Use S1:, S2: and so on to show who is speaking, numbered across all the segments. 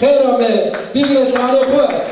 S1: خیرامه بگیره سهانه خواه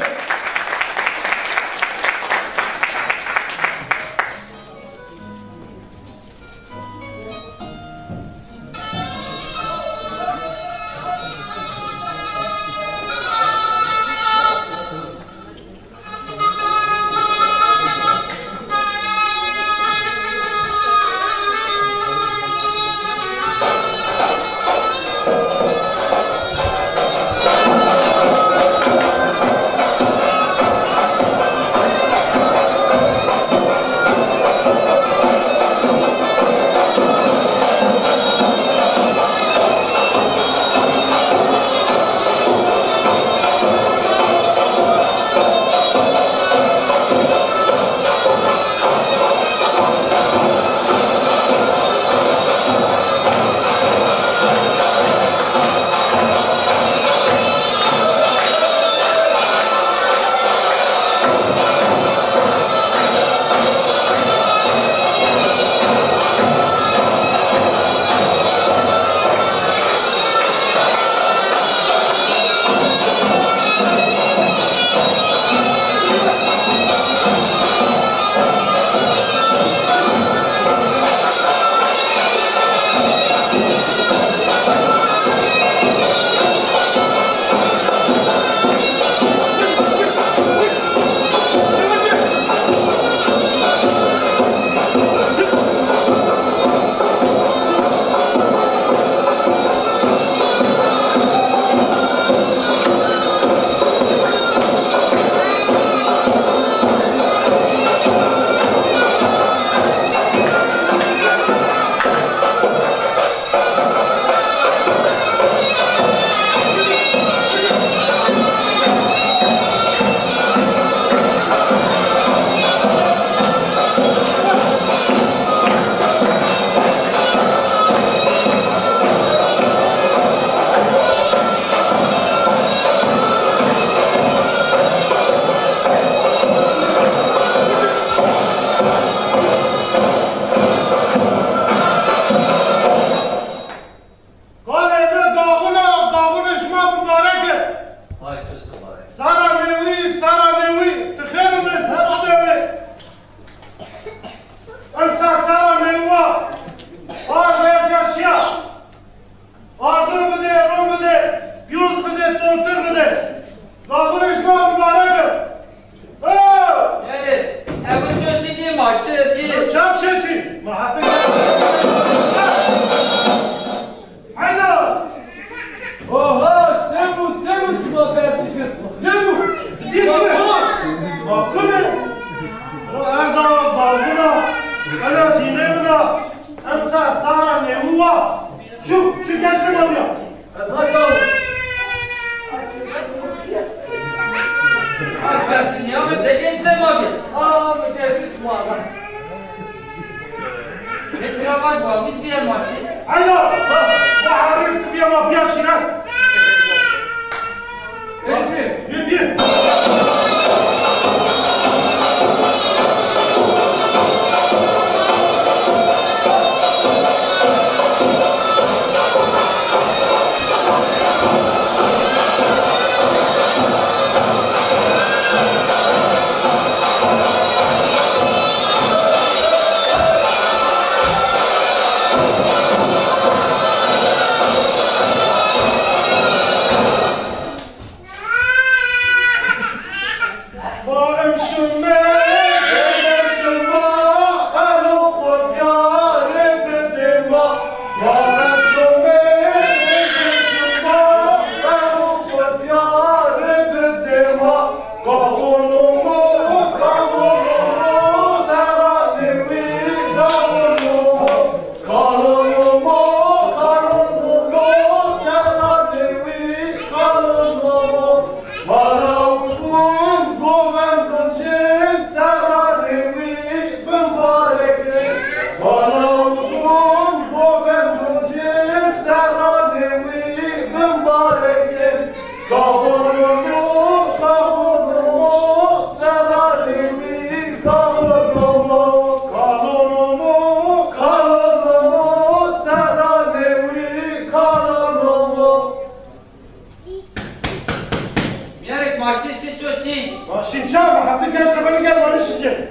S2: ماشین شد چی؟
S3: ماشین چند وقتی که اشتباه نگرد ماشین که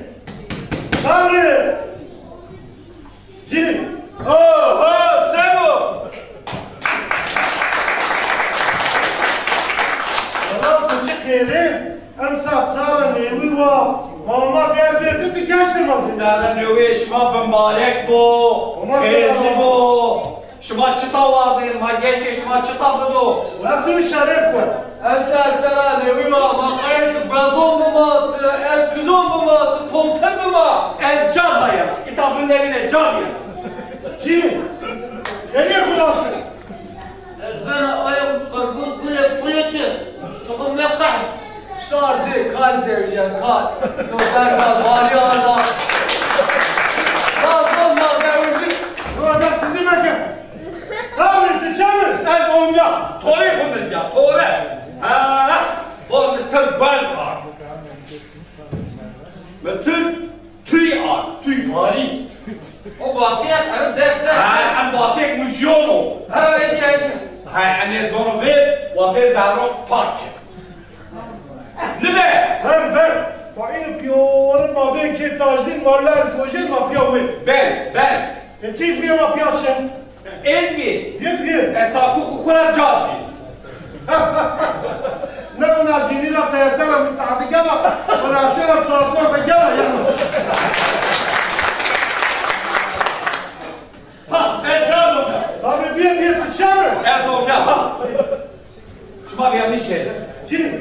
S3: صبری جیری
S4: سبو
S3: سلام کچی خیره امسا سال نیوی و ماما بیردی تو گشت ما
S4: سال نیوی شما بمبارک بو خیلی بو شما چطا واضح مگهش شما چطا بدو
S3: وقتی شریف کن
S2: امسا سال نیوی ما خیلی برازون بما اشکزون بما تمتر بما
S4: انجام باید کتابın evine can ya
S3: جیری nereye kularsın
S2: Ben ayağım karbon kuleti. Tokum mekkah. Şardı kar devşen kar. Noter kar vali arda. Mazlum mal devşen.
S3: bu adam sizi mekan sabri tıçamı
S4: ez olmuyor tarih ya tarih ha bu bütün baz var bütün tüy var tüy tarih
S2: O vasiyet evet defter.
S4: ha bahsek müzyonu
S2: Evet evet.
S4: ha anne zor ve vakit zarro parça ne
S3: ben Bayını piyorun ma ben ki tajdin varlar koyacağız ma piyavu
S4: ben
S3: tiz bir ma piyasın
S4: ezmi
S3: yep
S4: esafı kukura cazbi
S3: ne buna cinira tersana müsaade gala buna aşağı suatma da gala yani
S4: ha ecazım
S3: abi bir tıçamı
S4: ez olmuyor ha şuma bir yanlış şey
S3: Cini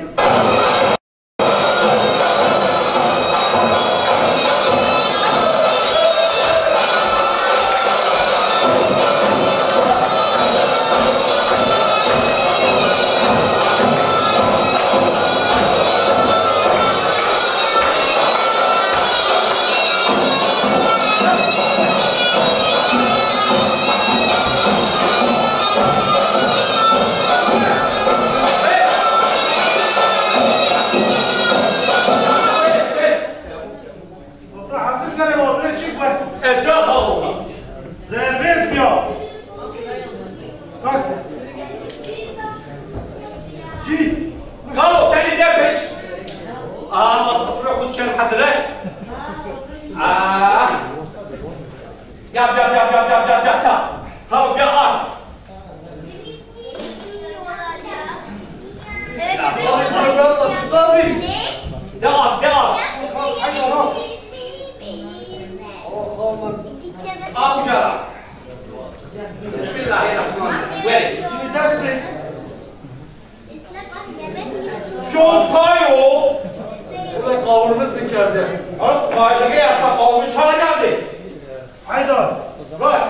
S4: ecaz oldu
S3: Zerbez diyor. Bak. Cini.
S4: قالوا تاني دبش ما صفر خذ كان حضرتك يا هاو يا
S2: Yallah sabri.
S4: يا ابو جرى بسم الله الرحمن الرحيم
S3: Cini ders mi?
S4: شو صايو
S2: Ulan kavurumuz dikerdi.
S4: قاعده يا قوم شara geldi
S3: Haydar.
S4: Right.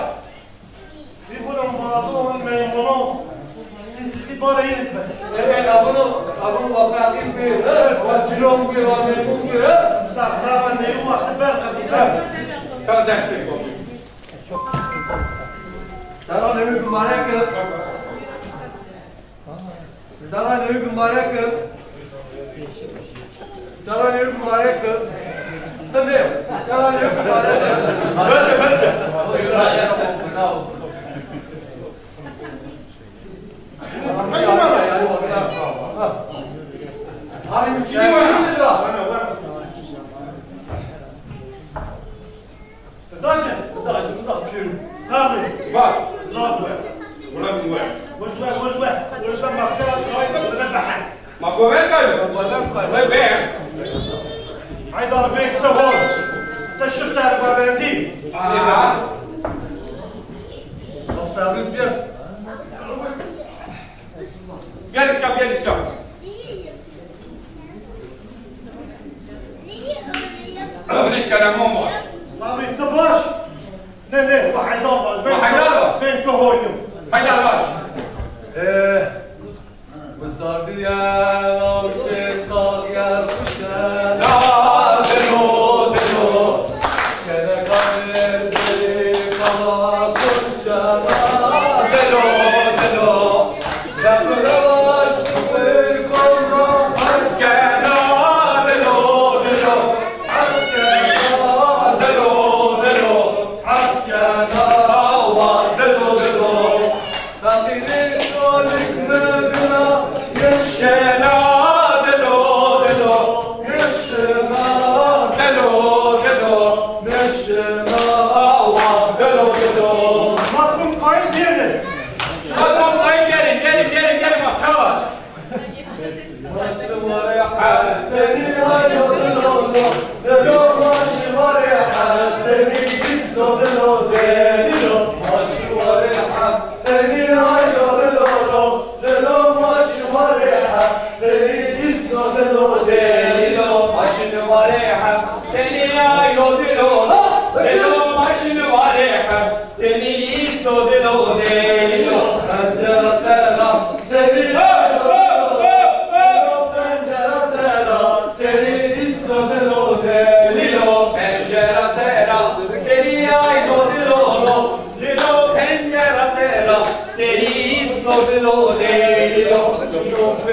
S3: Bir bunun bazı onun meymunu. Bir bara yeriz be.
S2: Evet abunu vakatim bir. Cilon bir var mecbur bir.
S3: Sahra neyu vakti ben kızım ben.
S4: كان دستك
S2: Sana ne mübarek. Sana ne mübarek. Sana ne mübarek. Tabii. Sana ne mübarek.
S4: بس
S2: Abi müşkili var.
S3: Dace. Sabri.
S4: bak
S3: Zabı.
S4: ولا من وين
S3: Vursa mahkara kaydı bu ne bahar.
S4: ما هو وين قال وين وين
S3: Haydar Bey tavır. Taşı serba bendi.
S2: Servis bir.
S4: gel gel öyle kelamım var
S3: Sabri tabaş. Ne bu Haydar var.
S4: Haydar var.
S3: Ben kahoyum.
S4: haydi baş
S2: Sardı ya, orta sağ ya, kuşa.
S4: delo
S2: Kene kalleri kala kuşa.
S4: delo
S2: Yakıraş bir kavra.
S4: askena delo askena hava delo
S2: Fakiri solik mebina.
S4: şena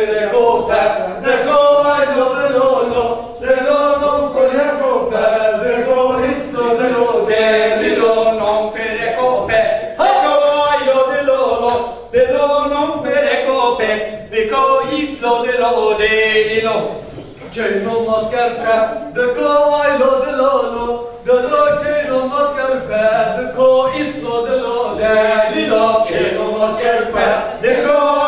S4: helicopter, the go I lo de lolo, the lo non for helicopter, the go is lo de lo de lo non per helicopter, the go I lo de lolo, the lo non per helicopter, the go is lo de lo de lo. Che non mascherpe, the go I lo de lolo, the lo che non mascherpe, the go is lo de lo de lo, che non mascherpe, the go